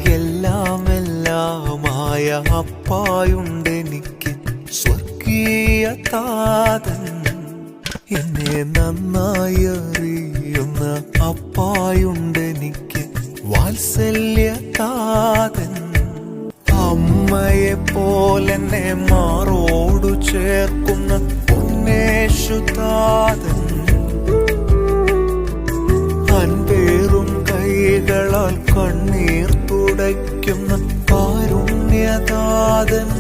എല്ലാം എല്ലാമായ അപ്പായുണ്ടെനിക്ക്, സ്വർഗീയ താതൻ. എന്നെ നന്നായി അറിയുന്ന അപ്പായുണ്ടെനിക്ക്, വാത്സല്യ താതൻ. അമ്മയെ പോലെന്നെ മാറോടു ചേർക്കുന്ന പൊന്നേശു താതൻ. അൻപേറും കൈകളാൽ കണ്ണീർ തുടയ്ക്കുന്ന കാരുണ്യതാതൻ.